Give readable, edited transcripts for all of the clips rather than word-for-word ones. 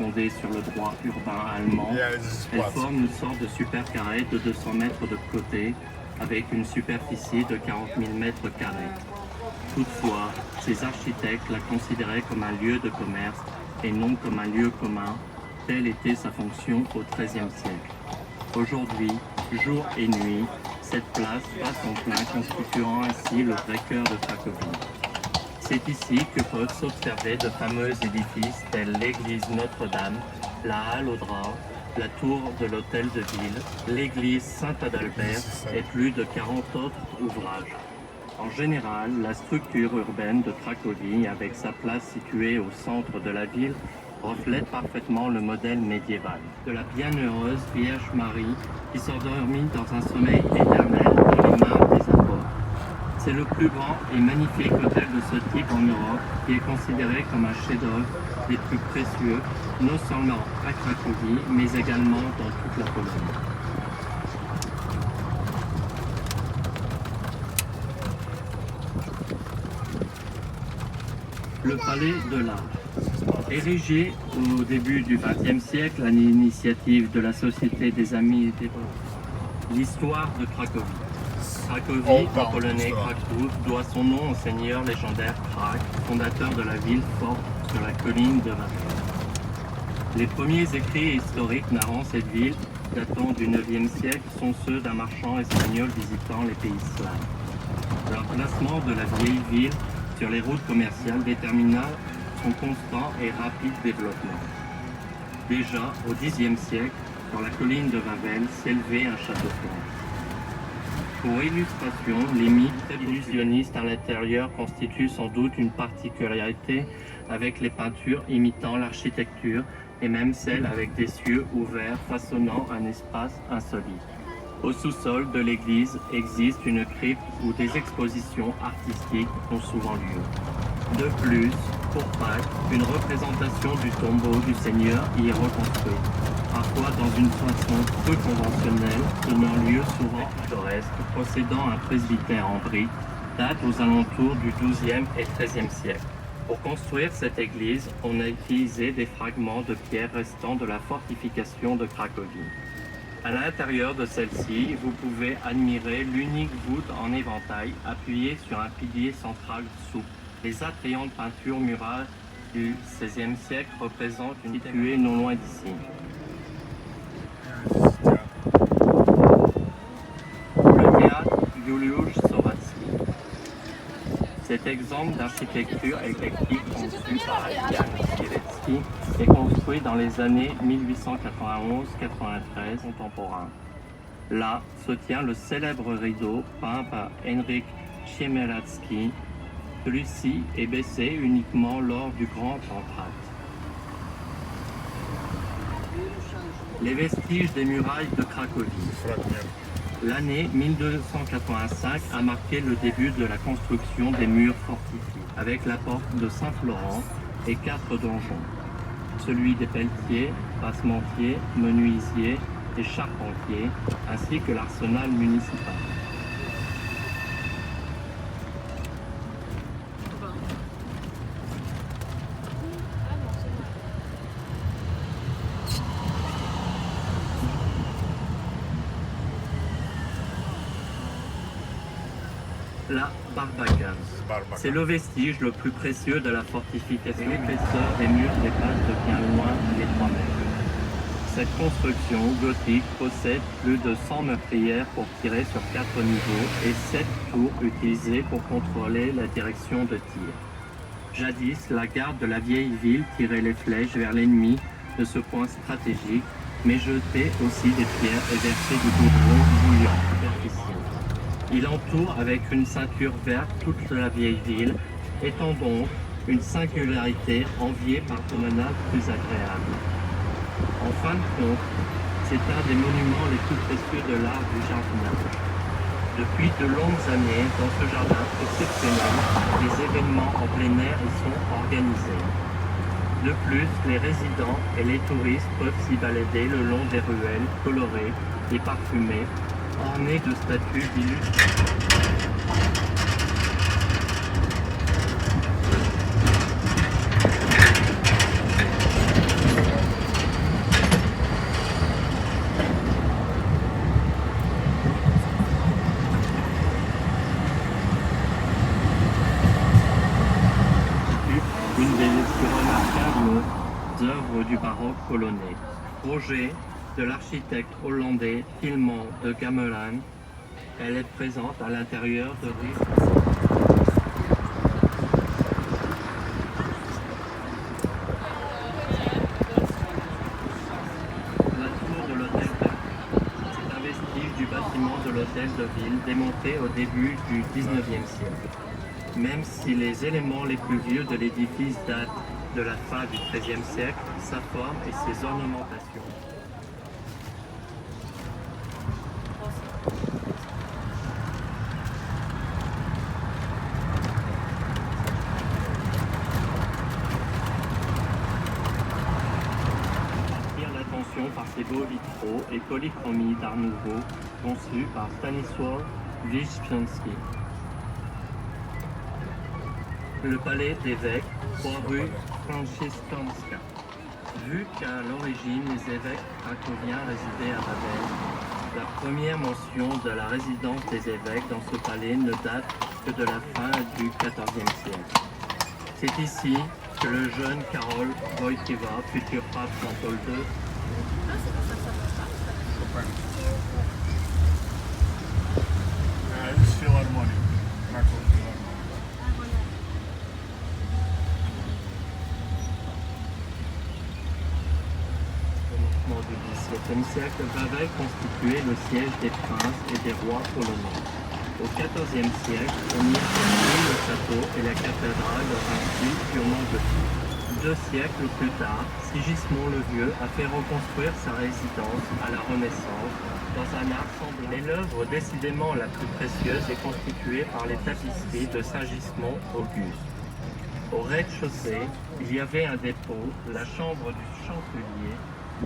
fondée sur le droit urbain allemand. Elle forme une sorte de super carré de 200 mètres de côté, avec une superficie de 40 000 mètres carrés. Toutefois, ces architectes la considéraient comme un lieu de commerce et non comme un lieu commun. Telle était sa fonction au XIIIe siècle. Aujourd'hui, jour et nuit, cette place bat son plein, constituant ainsi le vrai cœur de Cracovie. C'est ici que peuvent s'observer de fameux édifices tels l'église Notre-Dame, la halle aux draps, la tour de l'hôtel de ville, l'église Saint-Adalbert et plus de 40 autres ouvrages. En général, la structure urbaine de Cracovie, avec sa place située au centre de la ville, reflète parfaitement le modèle médiéval de la bienheureuse Vierge Marie qui s'endormit dans un sommeil éternel dans les mains des apôtres. C'est le plus grand et magnifique hôtel de ce type en Europe qui est considéré comme un chef-d'œuvre des plus précieux, non seulement à Cracovie, mais également dans toute la Pologne. Le palais de l'art. Érigé au début du XXe siècle à l'initiative de la Société des Amis des Beaux. L'histoire de Cracovie. Cracovie, en polonais Kraków, doit son nom au seigneur légendaire Krak, fondateur de la ville forte sur la colline de Wawel. Les premiers écrits historiques narrant cette ville, datant du IXe siècle, sont ceux d'un marchand espagnol visitant les pays slaves. L'emplacement de la vieille ville sur les routes commerciales détermina son constant et rapide développement. Déjà au Xe siècle, sur la colline de Wawel s'élevait un château fort. Pour illustration, les mythes illusionnistes à l'intérieur constituent sans doute une particularité avec les peintures imitant l'architecture et même celles avec des cieux ouverts façonnant un espace insolite. Au sous-sol de l'église existe une crypte où des expositions artistiques ont souvent lieu. De plus, pour Pâques, une représentation du tombeau du Seigneur y est reconstruite, parfois dans une façon peu conventionnelle, donnant lieu souvent pittoresque, possédant un presbytère en briques, date aux alentours du XIIe et XIIIe siècle. Pour construire cette église, on a utilisé des fragments de pierre restant de la fortification de Cracovie. À l'intérieur de celle-ci, vous pouvez admirer l'unique voûte en éventail appuyée sur un pilier central souple. Les attrayantes peintures murales du XVIe siècle représentent une située non loin d'ici. Le théâtre Juliusz Słowacki. Cet exemple d'architecture éclectique conçu par Jan Sierecki est construit dans les années 1891-93 contemporain. Là se tient le célèbre rideau peint par Henryk Chmielacki. Celui-ci est baissé uniquement lors du grand entracte. Les vestiges des murailles de Cracovie. L'année 1285 a marqué le début de la construction des murs fortifiés, avec la porte de Saint-Florent et 4 donjons. Celui des pelletiers, passementiers, menuisiers et charpentiers, ainsi que l'arsenal municipal. La Barbacane. C'est le vestige le plus précieux de la fortification. L'épaisseur des murs dépasse de bien loin les 3 mètres. Cette construction gothique possède plus de 100 meurtrières pour tirer sur 4 niveaux et 7 tours utilisées pour contrôler la direction de tir. Jadis, la garde de la vieille ville tirait les flèches vers l'ennemi de ce point stratégique, mais jetait aussi des pierres et versait du goudron bouillant, superficiel. Il entoure avec une ceinture verte toute la vieille ville, étant donc une singularité enviée par promenade plus agréable. En fin de compte, c'est un des monuments les plus précieux de l'art du jardinage. Depuis de longues années, dans ce jardin exceptionnel, des événements en plein air y sont organisés. De plus, les résidents et les touristes peuvent s'y balader le long des ruelles colorées et parfumées, ornées de statues d'illustres. œuvres du baroque polonais. Projet de l'architecte hollandais Tilman de Gamelan, elle est présente à l'intérieur de du bâtiment de l'hôtel de ville démonté au début du 19e siècle. Même si les éléments les plus vieux de l'édifice datent de la fin du XIIIe siècle, sa forme et ses ornementations. Par ses beaux vitraux et polychromie d'art nouveau conçus par Stanisław Wyszynski. Le palais d'évêque, 3 rue Franciszkanska. Vu qu'à l'origine les évêques cracoviens résidaient à Babel, la première mention de la résidence des évêques dans ce palais ne date que de la fin du XIVe siècle. C'est ici que le jeune Karol Wojtyła, futur pape Jean-Paul II, du XVIIe siècle, Wawel constituait le siège des princes et des rois polonais. Au XIVe siècle, on y a construit le château et la cathédrale d'un style purement gothique. 2 siècles plus tard, Sigismond le Vieux a fait reconstruire sa résidence à la Renaissance dans un art semblant. Mais l'œuvre décidément la plus précieuse est constituée par les tapisseries de Saint-Gismond Auguste. Au rez-de-chaussée, il y avait un dépôt, la chambre du chancelier,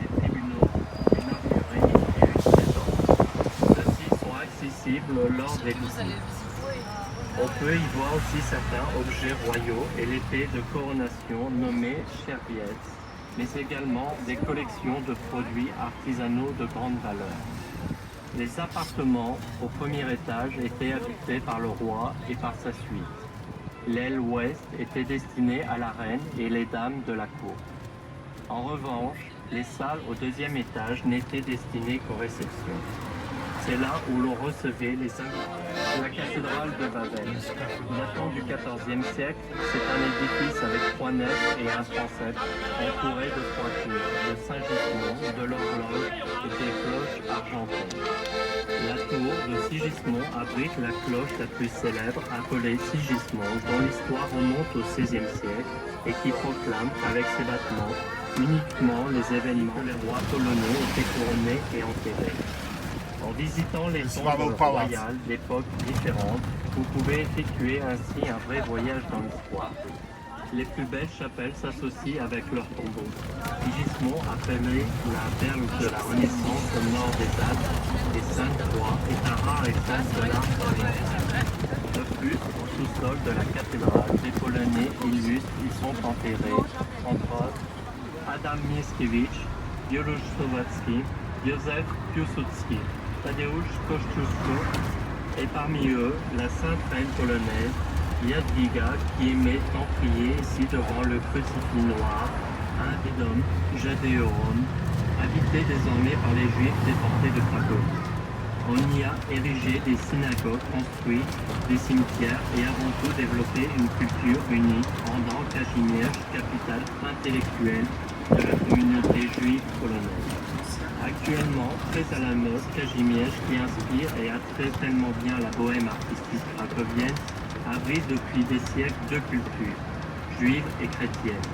les tribunaux, une armurerie et une présence. Ceux-ci sont accessibles lors des visites. On peut y voir aussi certains objets royaux et l'épée de coronation nommée Cherviets, mais également des collections de produits artisanaux de grande valeur. Les appartements au premier étage étaient habités par le roi et par sa suite. L'aile ouest était destinée à la reine et les dames de la cour. En revanche, les salles au deuxième étage n'étaient destinées qu'aux réceptions. C'est là où l'on recevait les invités. La cathédrale de Wawel, datant du XIVe siècle, c'est un édifice avec 3 nefs et un transept, entouré de 3 tours, de Saint-Gismond, de l'horloge et des cloches argentées. La tour de Sigismond abrite la cloche la plus célèbre, appelée Sigismond, dont l'histoire remonte au XVIe siècle et qui proclame, avec ses battements, uniquement les événements que les rois polonais étaient couronnés et enterrés. En visitant les tombes royales d'époques différentes, vous pouvez effectuer ainsi un vrai voyage dans l'histoire. Les plus belles chapelles s'associent avec leurs tombeaux. Sigismond, appelé la perle de la Renaissance au nord des Alpes, et Sainte-Croix est un rare exemple de l'art polonais. De plus, au sous-sol de la cathédrale, des Polonais illustres y sont enterrés, entre autres Adam Mickiewicz, Józef Słowacki, Józef Piłsudski, Tadeusz Kościuszko, et parmi eux, la sainte reine polonaise, Jadwiga, qui aimait tant prier ici devant le crucifix noir, un des hommes, Jadéorum, habité désormais par les Juifs déportés de Cracovie. On y a érigé des synagogues, construit des cimetières et avant tout développé une culture unique, rendant Kazimierz capitale intellectuelle de la communauté juive polonaise. Actuellement, très à la mode, Kazimierz, qui inspire et attrait tellement bien la bohème artistique cracovienne, abrite depuis des siècles 2 cultures, juive et chrétienne.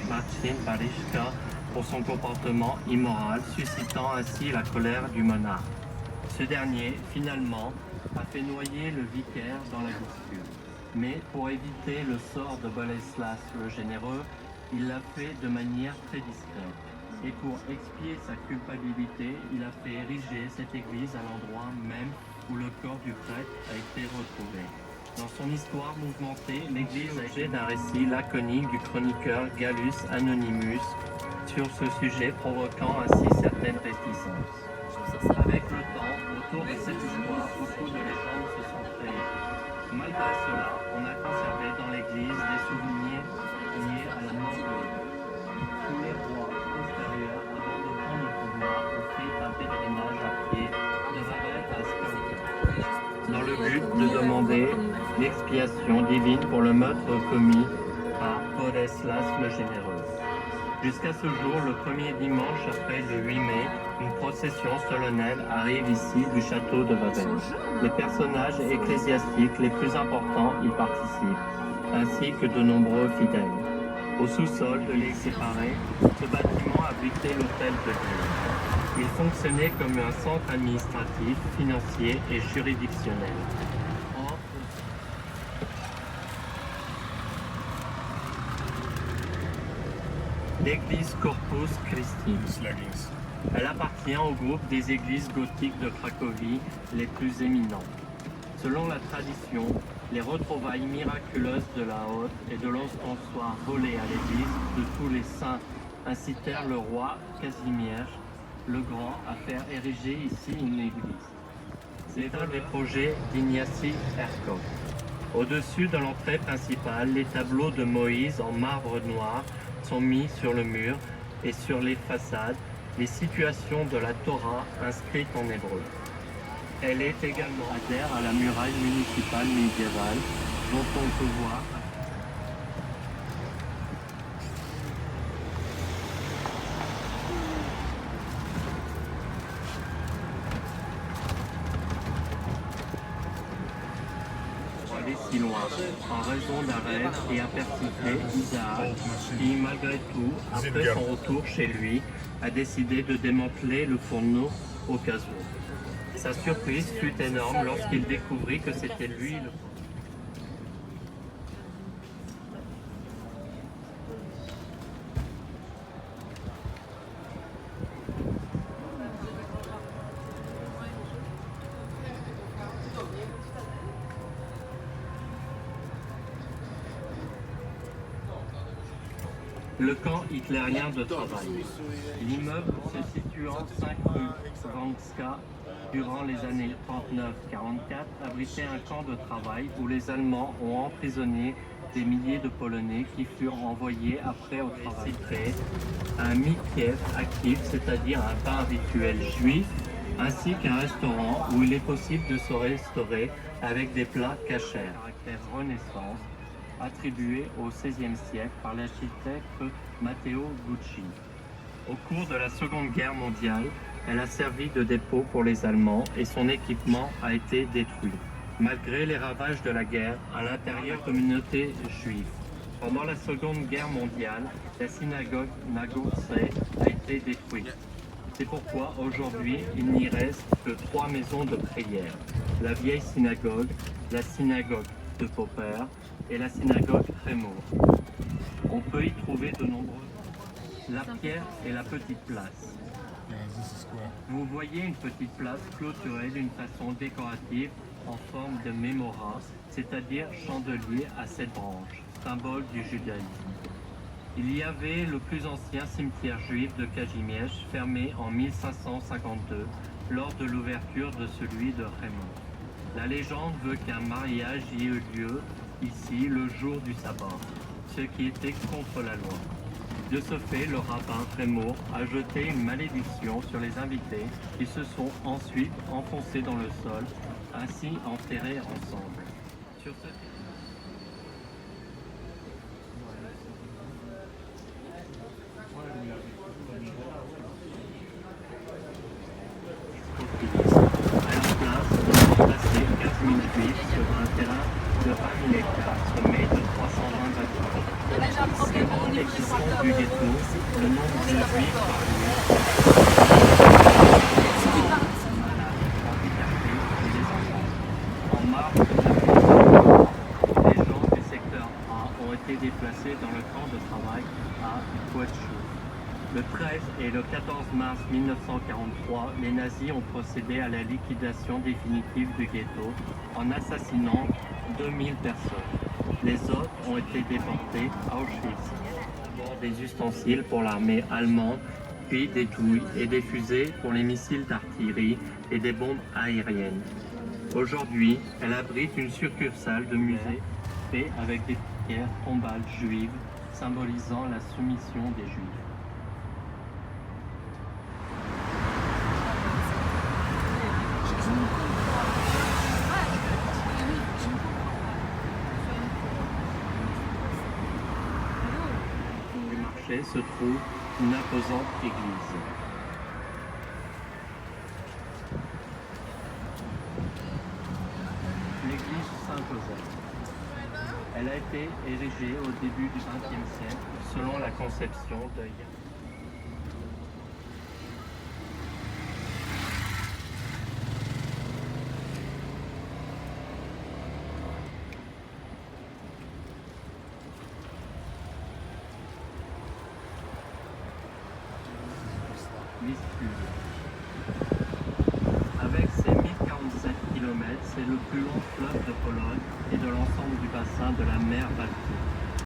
Marcin Baryszka pour son comportement immoral, suscitant ainsi la colère du monarque. Ce dernier, finalement, a fait noyer le vicaire dans la dispute. Mais pour éviter le sort de Boleslas le Généreux, il l'a fait de manière très discrète. Et pour expier sa culpabilité, il a fait ériger cette église à l'endroit même où le corps du prêtre a été retrouvé. Dans son histoire mouvementée, l'église a été d'un récit laconique du chroniqueur Gallus Anonymus sur ce sujet, provoquant ainsi certaines réticences. Avec le temps, autour de cette histoire, beaucoup de légendes se sont créées. Malgré cela, on a conservé dans l'église des souvenirs liés à la mort de l'Église. de demander l'expiation divine pour le meurtre commis par Podeslas le Généreux. Jusqu'à ce jour, le premier dimanche après le 8 mai, une procession solennelle arrive ici du château de Wavre. Les personnages ecclésiastiques les plus importants y participent, ainsi que de nombreux fidèles. Au sous-sol de l'église séparée, ce bâtiment abritait l'hôtel de Dieu. Il fonctionnait comme un centre administratif, financier et juridictionnel. L'église Corpus Christi. Elle appartient au groupe des églises gothiques de Cracovie les plus éminents. Selon la tradition, les retrouvailles miraculeuses de la Haute et de l'ostensoir volé à l'église de tous les saints incitèrent le roi Casimir le Grand à faire ériger ici une église. C'est un des projets d'Ignacy Erkov. Au-dessus de l'entrée principale, les tableaux de Moïse en marbre noir sont mis sur le mur et sur les façades, les situations de la Torah inscrites en hébreu. Elle est également adhère à la muraille municipale médiévale dont on peut voir si loin, en raison d'un rêve et aperçu Isaac, qui malgré tout, après son retour chez lui, a décidé de démanteler le fourneau au cas où. Sa surprise fut énorme lorsqu'il découvrit que c'était lui le fourneau. Le camp hitlérien de travail. L'immeuble se situant 5 rue Vanska durant les années 39-44 abritait un camp de travail où les Allemands ont emprisonné des milliers de Polonais qui furent envoyés après au travail. Un mikiev actif, c'est-à-dire un bar rituel juif, ainsi qu'un restaurant où il est possible de se restaurer avec des plats cachers. Caractère Renaissance, attribué au XVIe siècle par l'architecte Matteo Gucci. Au cours de la Seconde Guerre mondiale, elle a servi de dépôt pour les Allemands et son équipement a été détruit. Malgré les ravages de la guerre, à l'intérieur de la communauté juive. Pendant la Seconde Guerre mondiale, la synagogue Nagoutse a été détruite. C'est pourquoi aujourd'hui, il n'y reste que 3 maisons de prière. La vieille synagogue, la synagogue de Popper et la synagogue Crémour. On peut y trouver de nombreux. La pierre et la petite place. Vous voyez une petite place clôturée d'une façon décorative en forme de menorah, c'est-à-dire chandelier à 7 branches, symbole du judaïsme. Il y avait le plus ancien cimetière juif de Kazimierz, fermé en 1552, lors de l'ouverture de celui de Raymond. La légende veut qu'un mariage y ait eu lieu ici le jour du sabbat, ce qui était contre la loi. De ce fait, le rabbin Crémour a jeté une malédiction sur les invités qui se sont ensuite enfoncés dans le sol, ainsi enterrés ensemble. Sur ce... À la place, placé 15 000 juifs sur un terrain de 20 000 hectares, sommet de 320 bâtiments. Suivant l'existence du ghetto, le nombre de juifs en marge de la ville, les gens du secteur A ont été déplacés dans le camp de travail à Poitou. Le 13 et le 14 mars 1943, les nazis ont procédé à la liquidation définitive du ghetto en assassinant 2000 personnes. Les autres ont été déportés à Auschwitz. D'abord des ustensiles pour l'armée allemande, puis des douilles et des fusées pour les missiles d'artillerie et des bombes aériennes. Aujourd'hui, elle abrite une succursale de musée fait avec des pierres tombales juives symbolisant la soumission des Juifs. côté se trouve une imposante église. L'église Saint-Joseph. Elle a été érigée au début du XXe siècle selon la conception de Vistule. Avec ses 1047 km, c'est le plus long fleuve de Pologne et de l'ensemble du bassin de la mer Baltique.